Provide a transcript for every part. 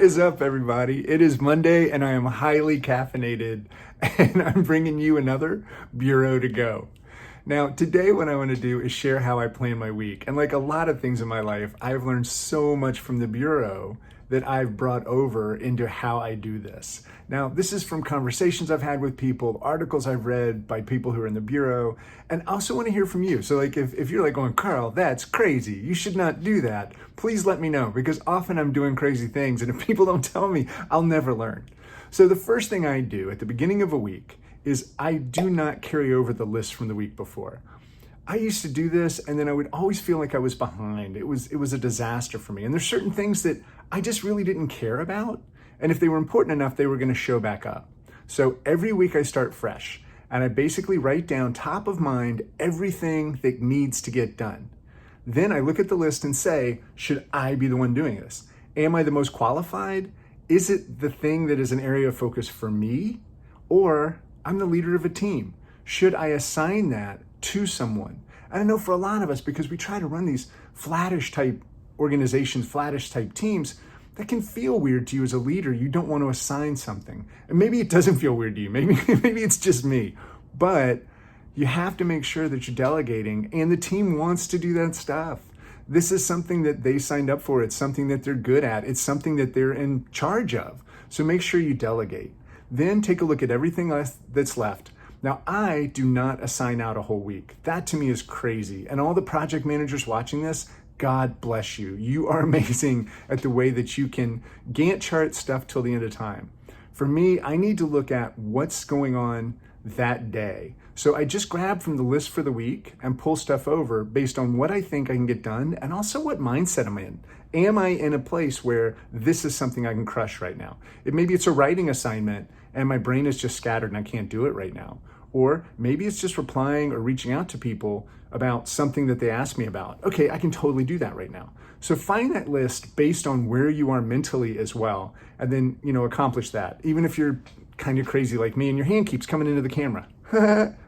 is up, everybody? It is Monday and I am highly caffeinated and I'm bringing you another Bureau to Go. Now, today what I want to do is share how I plan my week. And like a lot of things in my life, I've learned so much from the Bureau that I've brought over into how I do this. Now, this is from conversations I've had with people, articles I've read by people who are in the Bureau, and I also want to hear from you. So like if you're like going, Carl, that's crazy, you should not do that, please let me know, because often I'm doing crazy things, and if people don't tell me, I'll never learn. So the first thing I do at the beginning of a week is I do not carry over the list from the week before. I used to do this and then I would always feel like I was behind. It was a disaster for me. And there's certain things that I just really didn't care about. And if they were important enough, they were going to show back up. So every week I start fresh and I basically write down top of mind everything that needs to get done. Then I look at the list and say, should I be the one doing this? Am I the most qualified? Is it the thing that is an area of focus for me? Or I'm the leader of a team. Should I assign that to someone? And I know for a lot of us, because we try to run these flattish type organizations, flattish type teams, that can feel weird to you as a leader. You don't want to assign something. And maybe it doesn't feel weird to you. Maybe it's just me. But you have to make sure that you're delegating and the team wants to do that stuff. This is something that they signed up for. It's something that they're good at. It's something that they're in charge of. So make sure you delegate. Then take a look at everything that's left. Now, I do not assign out a whole week. That to me is crazy. And all the project managers watching this, God bless you. You are amazing at the way that you can Gantt chart stuff till the end of time. For me, I need to look at what's going on that day. So I just grab from the list for the week and pull stuff over based on what I think I can get done and also what mindset I'm in. Am I in a place where this is something I can crush right now? Maybe it's a writing assignment and my brain is just scattered and I can't do it right now. Or maybe it's just replying or reaching out to people about something that they asked me about. Okay, I can totally do that right now. So find that list based on where you are mentally as well, and then, accomplish that. Even if you're kind of crazy like me and your hand keeps coming into the camera.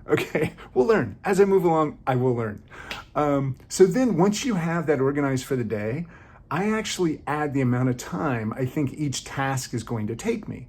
Okay, we'll learn. As I move along, I will learn. So then once you have that organized for the day, I actually add the amount of time I think each task is going to take me.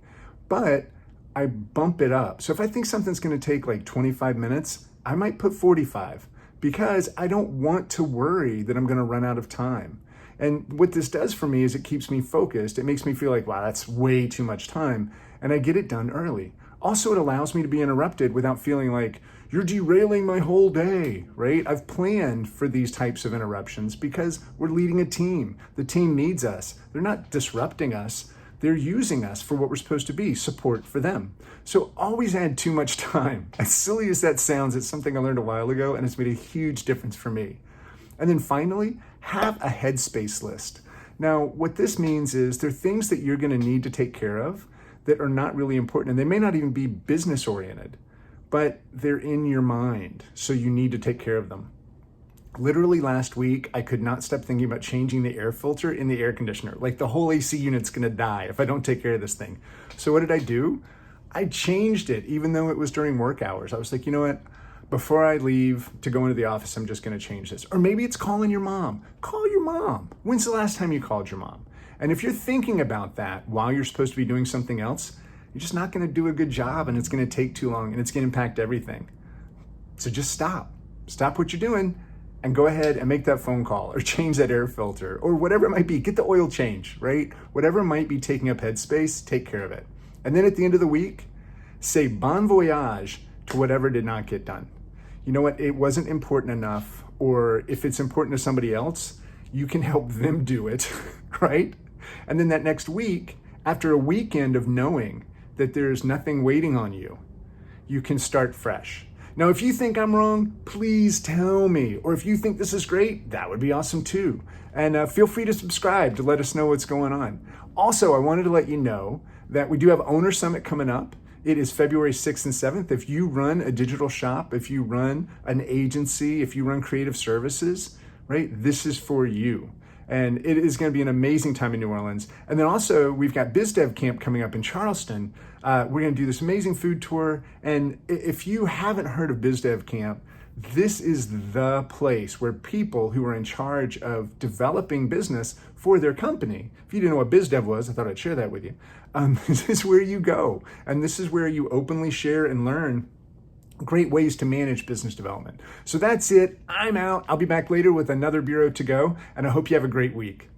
But I bump it up. So if I think something's going to take like 25 minutes, I might put 45 because I don't want to worry that I'm going to run out of time. And what this does for me is it keeps me focused. It makes me feel like, wow, that's way too much time. And I get it done early. Also, it allows me to be interrupted without feeling like you're derailing my whole day, right? I've planned for these types of interruptions because we're leading a team. The team needs us. They're not disrupting us. They're using us for what we're supposed to be, support for them. So always add too much time. As silly as that sounds, it's something I learned a while ago and it's made a huge difference for me. And then finally, have a headspace list. Now, what this means is there are things that you're gonna need to take care of that are not really important, and they may not even be business oriented, but they're in your mind, so you need to take care of them. Literally last week, I could not stop thinking about changing the air filter in the air conditioner. Like the whole AC unit's gonna die if I don't take care of this thing. So what did I do? I changed it, even though it was during work hours. I was like, you know what? Before I leave to go into the office, I'm just gonna change this. Or maybe it's calling your mom. Call your mom. When's the last time you called your mom? And if you're thinking about that while you're supposed to be doing something else, you're just not gonna do a good job and it's gonna take too long and it's gonna impact everything. So just stop. Stop what you're doing and go ahead and make that phone call or change that air filter or whatever it might be. Get the oil change, right? Whatever might be taking up headspace, take care of it. And then at the end of the week, say bon voyage to whatever did not get done. You know what? It wasn't important enough, or if it's important to somebody else, you can help them do it, right? And then that next week, after a weekend of knowing that there's nothing waiting on you, you can start fresh. Now, if you think I'm wrong, please tell me. Or if you think this is great, that would be awesome too. And feel free to subscribe to let us know what's going on. Also, I wanted to let you know that we do have Owner Summit coming up. It is February 6th and 7th. If you run a digital shop, if you run an agency, if you run creative services, right, this is for you. And it is going to be an amazing time in New Orleans. And then also, we've got BizDev Camp coming up in Charleston. We're going to do this amazing food tour. And if you haven't heard of BizDev Camp, This is the place where people who are in charge of developing business for their company, if you didn't know what BizDev was, I thought I'd share that with you. This is where you go. And this is where you openly share and learn great ways to manage business development. So that's it. I'm out. I'll be back later with another Bureau to go, and I hope you have a great week.